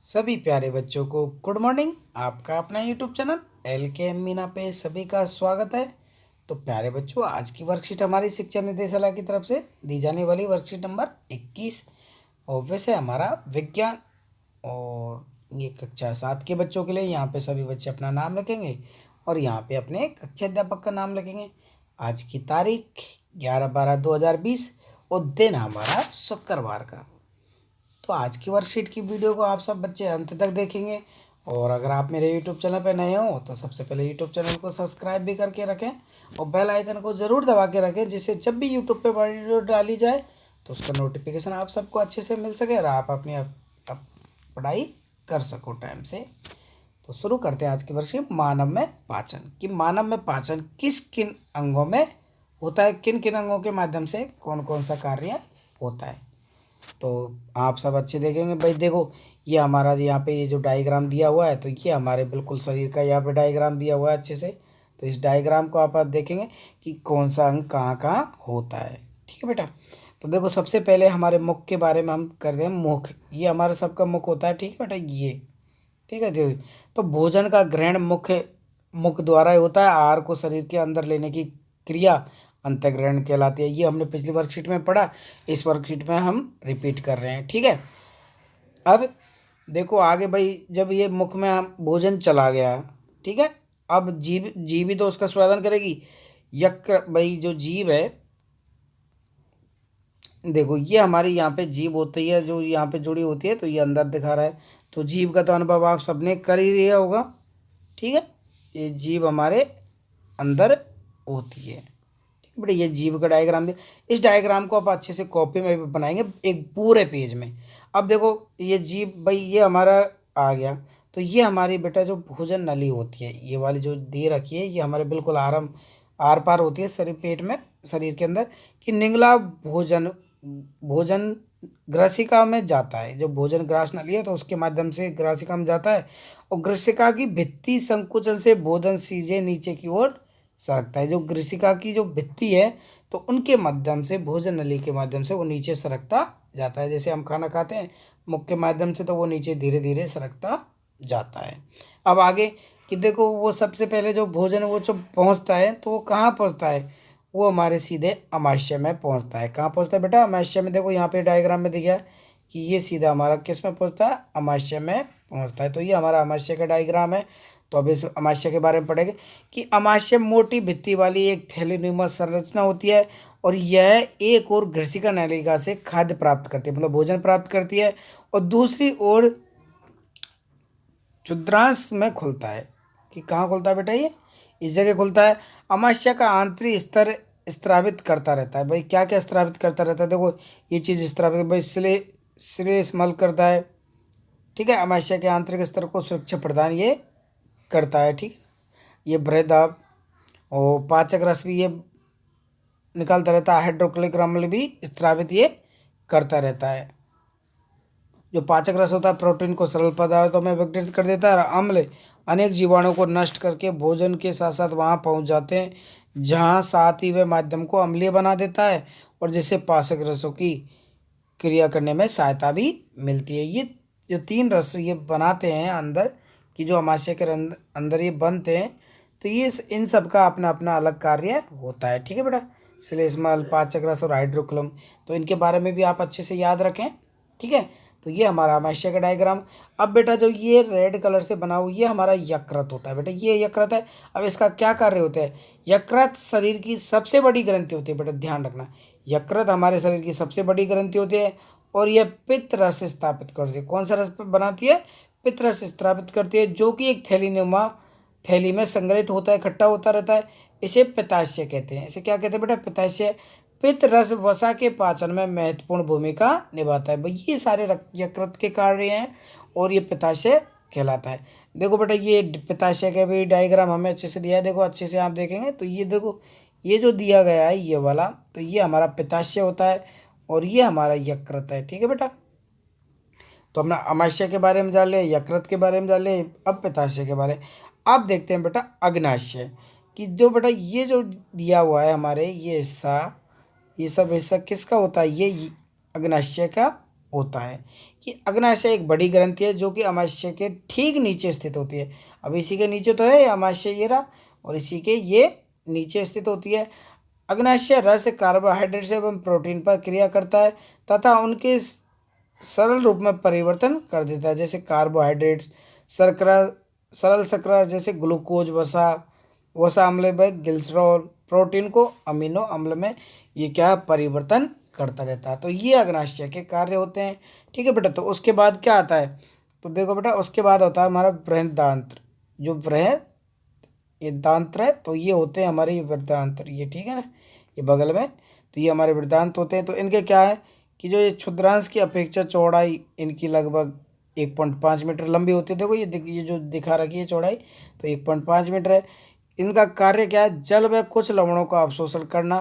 सभी प्यारे बच्चों को गुड मॉर्निंग। आपका अपना यूट्यूब चैनल एल के एम मीना पे सभी का स्वागत है। तो प्यारे बच्चों, आज की वर्कशीट हमारी शिक्षा निदेशालय की तरफ से दी जाने वाली वर्कशीट नंबर 21 और वैसे हमारा विज्ञान और ये कक्षा 7 के बच्चों के लिए यहाँ पे सभी बच्चे अपना नाम लिखेंगे और यहाँ पे अपने कक्षा अध्यापक का नाम लिखेंगे। आज की तारीख 11/12/2020 और दिन हमारा शुक्रवार का। तो आज की वर्कशीट की वीडियो को आप सब बच्चे अंत तक देखेंगे और अगर आप मेरे यूट्यूब चैनल पर नए हो तो सबसे पहले यूट्यूब चैनल को सब्सक्राइब भी करके रखें और बेल आइकन को ज़रूर दबा के रखें, जिससे जब भी यूट्यूब पे वीडियो डाली जाए तो उसका नोटिफिकेशन आप सबको अच्छे से मिल सके और आप अपनी पढ़ाई कर सको टाइम से। तो शुरू करते हैं आज की वर्कशीट मानव में पाचन। कि मानव में पाचन किस किन अंगों में होता है, किन किन अंगों के माध्यम से कौन कौन सा कार्य होता है। तो आप सब अच्छे देखेंगे भाई। देखो, ये हमारा यहाँ पे ये जो डायग्राम दिया हुआ है, तो ये हमारे बिल्कुल शरीर का यहाँ पे डायग्राम दिया हुआ है अच्छे से। तो इस डायग्राम को आप देखेंगे कि कौन सा अंग कहाँ कहाँ होता है। ठीक है बेटा। तो देखो, सबसे पहले हमारे मुख के बारे में हम कर दें। मुख, ये हमारा सबका मुख होता है। ठीक है बेटा, ये ठीक है। देखो, तो भोजन का ग्रहण मुख्य मुख द्वारा ही होता है। आहार को शरीर के अंदर लेने की क्रिया अंतःग्रहण कहलाती है। ये हमने पिछली वर्कशीट में पढ़ा, इस वर्कशीट में हम रिपीट कर रहे हैं। ठीक है। अब देखो आगे भाई, जब ये मुख में हम भोजन चला गया, ठीक है, अब जीभ जीभ ही तो उसका स्वादन करेगी। यकृ भाई, जो जीभ है, देखो ये हमारी यहाँ पे जीभ होती है जो यहाँ पे जुड़ी होती है, तो ये अंदर दिखा रहा है। तो जीभ का तो अनुभव आप सबने कर ही लिया होगा। ठीक है, ये जीभ हमारे अंदर होती है। ठीक है बेटा, ये जीभ का डायग्राम दिया। इस डायग्राम को आप अच्छे से कॉपी में भी बनाएंगे एक पूरे पेज में। अब देखो, ये जीभ भाई ये हमारा आ गया। तो ये हमारी बेटा जो भोजन नली होती है, ये वाली जो दे रखी है, ये हमारे बिल्कुल आर पार होती है शरीर पेट में, शरीर के अंदर। कि निगला भोजन भोजन ग्रसिका में जाता है। जो भोजन ग्रास नली है तो उसके माध्यम से ग्रासिका में जाता है और ग्रसिका की भित्ति संकुचन से भोजन सीधे नीचे की ओर सरकता है। जो ग्रसिका की जो भित्ति है, तो उनके माध्यम से भोजन नली के माध्यम से वो नीचे सरकता जाता है। जैसे हम खाना खाते हैं मुख के माध्यम से, तो वो नीचे धीरे धीरे सरकता जाता है। अब आगे कि देखो, वो सबसे पहले जो भोजन वो जो पहुंचता है, तो वो कहाँ पहुंचता है, वो हमारे सीधे अमाशय में पहुंचता है। कहाँ पहुंचता है बेटा, अमाशय में। देखो यहाँ पे डायग्राम में दिखा है कि ये सीधा हमारा किस में पहुंचता है, अमाशय में पहुंचता है। तो ये हमारा अमाशय का डायग्राम है। तो अब इस अमाशय के बारे में पढ़ेंगे कि अमाशय मोटी भित्ति वाली एक थैलीनुमा संरचना होती है और यह एक और घृषिका नलिका से खाद्य प्राप्त करती है, मतलब भोजन प्राप्त करती है, और दूसरी ओर क्षुद्रांश में खुलता है। कि कहाँ खुलता है बेटा, ये इस जगह खुलता है। अमाशय का आंतरिक स्तर स्त्रावित करता रहता है। भाई क्या क्या स्त्रावित करता रहता है, देखो ये चीज़ स्त्रावित भाई श्लेष्मल करता है। ठीक है, अमाशय के आंतरिक स्तर को सुरक्षा प्रदान ये करता है। ठीक है, ये बृहदाब और पाचक रस भी ये निकालता रहता है। हाइड्रोक्लोरिक अम्ल भी स्त्रावित ये करता रहता है। जो पाचक रस होता है प्रोटीन को सरल पदार्थों में विघटित कर देता है और अम्ल अनेक जीवाणुओं को नष्ट करके भोजन के साथ साथ वहाँ पहुँच जाते हैं, जहाँ साथ ही वह माध्यम को अम्लीय बना देता है और जिससे पाचक रसों की क्रिया करने में सहायता भी मिलती है। ये जो 3 रस ये बनाते हैं अंदर कि जो अमाशय के अंदर ये बनते हैं, तो ये इन सब का अपना अपना अलग कार्य होता है। ठीक है बेटा, श्लेष्मल, पाचक रस और हाइड्रोक्लोम, तो इनके बारे में भी आप अच्छे से याद रखें। ठीक है, तो ये हमारा अमाशय का डायग्राम। अब बेटा जो ये रेड कलर से बना हुआ ये हमारा यकृत होता है। बेटा ये यकृत है। अब इसका क्या कार्य होता है, यकृत शरीर की सबसे बड़ी ग्रंथि होती है। बेटा ध्यान रखना, यकृत हमारे शरीर की सबसे बड़ी ग्रंथि होती है और यह पित्त रस स्थापित करती है। कौन सा रस बनाती है, पित्त रस स्थापित करती है, जो कि एक थैली में संग्रहित होता है, इकट्ठा होता रहता है। इसे पित्ताशय कहते हैं। इसे क्या कहते हैं बेटा, पित्ताशय। पित्त रस वसा के पाचन में महत्वपूर्ण भूमिका निभाता है। भाई ये सारे यकृत के कार्य हैं और ये पित्ताशय कहलाता है। देखो बेटा, ये पित्ताशय का भी डायग्राम हमें अच्छे से दिया है। देखो अच्छे से आप देखेंगे तो ये देखो, ये जो दिया गया है ये वाला, तो ये हमारा पित्ताशय होता है और ये हमारा यकृत है। ठीक है बेटा, तो अपना अमाशय के बारे में जान ले, यकृत के बारे में जान ले, अब पित्ताशय के बारे में। अब देखते हैं बेटा अग्नाशय। कि जो बेटा ये जो दिया हुआ है हमारे ये हिस्सा, ये सब हिस्सा किसका होता है, ये अग्नाशय का होता है कि अग्नाशय एक बड़ी ग्रंथि है जो कि अमाशय के ठीक नीचे स्थित होती है। अब इसी के नीचे तो है अमाशय ये रहा, और इसी के ये नीचे स्थित होती है। अग्नाशय रस कार्बोहाइड्रेट एवं प्रोटीन पर क्रिया करता है तथा उनके सरल रूप में परिवर्तन कर देता है, जैसे कार्बोहाइड्रेट, शर्करा, सरल शर्करा जैसे ग्लूकोज, वसा, वसा अम्ल में ग्लिसरॉल, प्रोटीन को अमीनो अम्ल में ये क्या परिवर्तन करता रहता है। तो ये अग्नाशय के कार्य होते हैं। ठीक है बेटा। तो उसके बाद क्या आता है, तो देखो बेटा उसके बाद होता है हमारा बृहदांत्र। जो बृहद ये दांत्र है, तो ये होते हैं हमारे वृद्धांत्र, ये ठीक है ना, ये बगल में, तो ये हमारे वृद्धांत होते हैं। तो इनके क्या है कि जो ये क्षुद्रांश की अपेक्षा चौड़ाई इनकी लगभग 1.5 मीटर लंबी होती है। देखो ये जो दिखा रखी है चौड़ाई, तो 1.5 मीटर है। इनका कार्य क्या है, जल व कुछ लवणों का अवशोषण करना,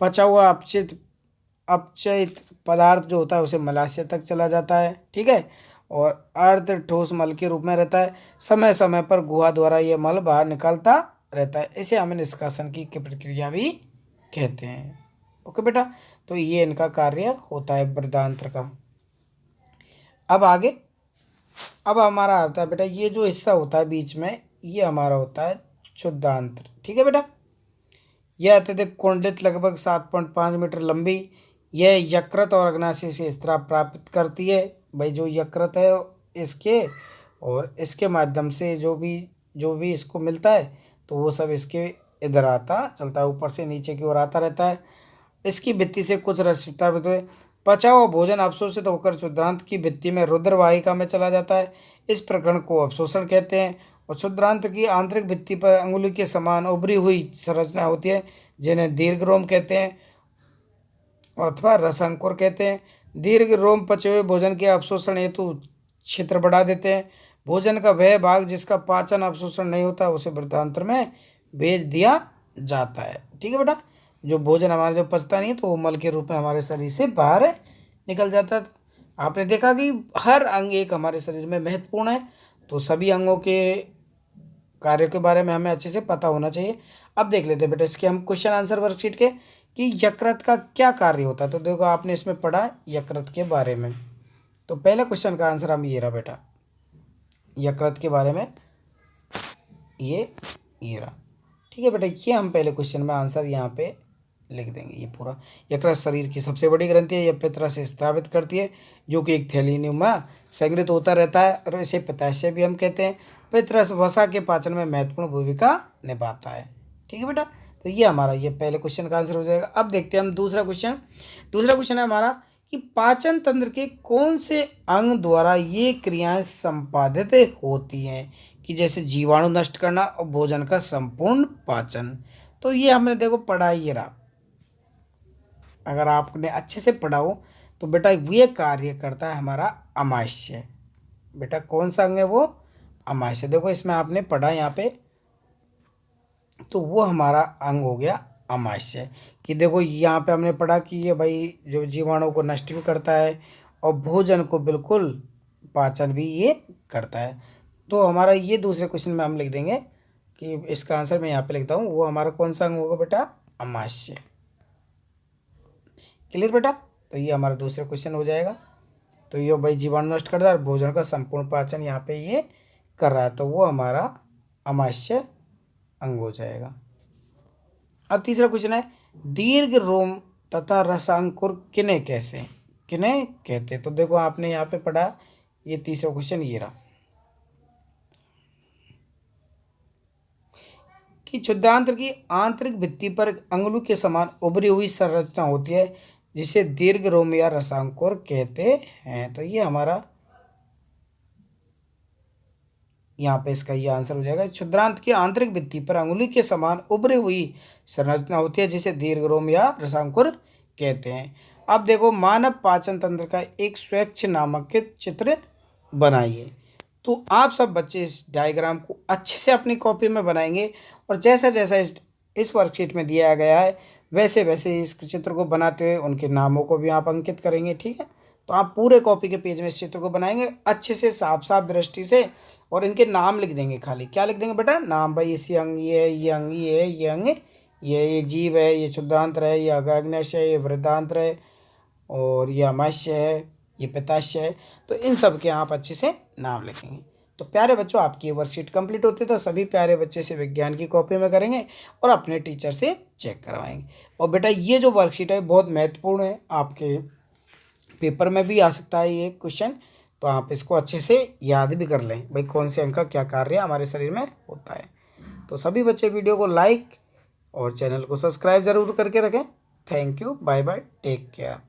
पचा हुआ अपचयित पदार्थ जो होता है उसे मलाशय तक चला जाता है। ठीक है। और अर्ध ठोस मल के रूप में रहता है। समय समय पर गुहा द्वारा ये मल बाहर निकलता रहता है। इसे हमें निष्कासन की प्रक्रिया भी कहते हैं। ओके बेटा। तो ये इनका कार्य होता है बृहदांत्र का। अब आगे, अब हमारा आता है बेटा ये जो हिस्सा होता है बीच में, ये हमारा होता है क्षुद्रांत्र। ठीक है बेटा। यह अत्यधिक कुंडलित लगभग 7.5 मीटर लंबी, यह यकृत और अग्नाशय से स्राव प्राप्त करती है। भाई जो यकृत है इसके, और इसके माध्यम से जो भी इसको मिलता है तो वो सब इसके इधर आता चलता है, ऊपर से नीचे की ओर आता रहता है। इसकी भित्ति से कुछ रसिकता हुए पचा हुआ भोजन अवशोषित होकर क्षुद्रांत की भित्ति में रुद्र वाहिका में चला जाता है। इस प्रकरण को अवशोषण कहते हैं। और क्षुद्रांत की आंतरिक भित्ति पर अंगुली के समान उभरी हुई संरचना होती है जिन्हें दीर्घ रोम कहते हैं अथवा रसांकुर कहते हैं। दीर्घ रोम पचे हुए भोजन के अवशोषण हेतु क्षेत्र बढ़ा देते हैं। भोजन का वह भाग जिसका पाचन अवशोषण नहीं होता उसे वृद्धांत्र में भेज दिया जाता है। ठीक है बेटा। जो भोजन हमारा जो पचता नहीं है तो वो मल के रूप में हमारे शरीर से बाहर निकल जाता है। आपने देखा कि हर अंग एक हमारे शरीर में महत्वपूर्ण है, तो सभी अंगों के कार्यों के बारे में हमें अच्छे से पता होना चाहिए। अब देख लेते हैं बेटा इसके हम क्वेश्चन आंसर वर्कशीट के कि यकृत का क्या कार्य होता है। तो देखो आपने इसमें पढ़ा यकृत के बारे में, तो पहले क्वेश्चन का आंसर हम ये रहा बेटा, यकृत के बारे में ये रहा। ठीक है बेटा। ये हम पहले क्वेश्चन में आंसर यहाँ पे लिख देंगे। ये पूरा यकृत शरीर की सबसे बड़ी ग्रंथि है। यह पित्त से स्रावित करती है जो कि एक थैली में संग्रहित होता रहता है, और इसे पित्ताशय भी हम कहते हैं। पित्त रस वसा के पाचन में महत्वपूर्ण भूमिका निभाता है। ठीक है बेटा। तो ये हमारा ये पहले क्वेश्चन का आंसर हो जाएगा। अब देखते हैं हम दूसरा क्वेश्चन। दूसरा क्वेश्चन है हमारा कि पाचन तंत्र के कौन से अंग द्वारा ये क्रियाएं संपादित होती हैं, कि जैसे जीवाणु नष्ट करना और भोजन का संपूर्ण पाचन। तो ये हमने देखो पढ़ा ही रहा, अगर आपने अच्छे से पढ़ा हो तो बेटा ये कार्य करता है हमारा अमाशय। बेटा कौन सा अंग है वो, अमाशय। देखो इसमें आपने पढ़ा यहाँ पे, तो वो हमारा अंग हो गया अमाशय। कि देखो यहाँ पे हमने पढ़ा कि ये भाई जो जीवाणु को नष्ट भी करता है और भोजन को बिल्कुल पाचन भी ये करता है। तो हमारा ये दूसरे क्वेश्चन में हम लिख देंगे कि इसका आंसर मैं यहाँ पे लिखता हूँ, वो हमारा कौन सा अंग होगा बेटा, अमाशय। क्लियर बेटा। तो ये हमारा दूसरा क्वेश्चन हो जाएगा। तो ये भाई जीवाणु नष्ट करता है और भोजन का संपूर्ण पाचन यहाँ पे ये कर रहा है, तो वो हमारा अमाशय अंग हो जाएगा। अब तीसरा क्वेश्चन है दीर्घ रोम तथा रसांकुर किन्हें कहते। तो देखो आपने यहाँ पे पढ़ा, ये तीसरा क्वेश्चन ये रहा कि क्षुद्रांत्र की आंतरिक भित्ति पर अंगुली के समान उभरी हुई संरचना होती है जिसे दीर्घ रोम या रसांकुर कहते हैं। तो ये हमारा यहाँ पे इसका ये आंसर हो जाएगा। क्षुद्रांत की आंतरिक भित्ति पर अंगुली के समान उभरी हुई संरचना होती है जिसे दीर्घ रोम या रसांकुर कहते हैं। अब देखो मानव पाचन तंत्र का एक स्वच्छ नामांकित चित्र बनाइए। तो आप सब बच्चे इस डायग्राम को अच्छे से अपनी कॉपी में बनाएंगे, और जैसा जैसा इस वर्कशीट में दिया गया है वैसे वैसे इस चित्र को बनाते हुए उनके नामों को भी आप अंकित करेंगे। ठीक है। तो आप पूरे कॉपी के पेज में इस चित्र को बनाएंगे अच्छे से, साफ साफ दृष्टि से, और इनके नाम लिख देंगे। खाली क्या लिख देंगे बेटा, नाम। भाई इसी अंग ये है, ये अंग ये है, ये अंग ये जीव है, ये क्षुद्रांत्र है, ये अग्नाशय है, ये वृद्धांत्र है, और ये अमाशय है, ये पित्ताशय है। तो इन सब के आप अच्छे से नाम लिखेंगे। तो प्यारे बच्चों, आपकी ये वर्कशीट कंप्लीट होती है तो सभी प्यारे बच्चे से विज्ञान की कॉपी में करेंगे और अपने टीचर से चेक करवाएंगे। और बेटा ये जो वर्कशीट है बहुत महत्वपूर्ण है, आपके पेपर में भी आ सकता है ये क्वेश्चन, तो आप इसको अच्छे से याद भी कर लें भाई कौन से अंक का क्या कार्य हमारे शरीर में होता है। तो सभी बच्चे वीडियो को लाइक और चैनल को सब्सक्राइब ज़रूर करके रखें। Thank you, bye bye, take care.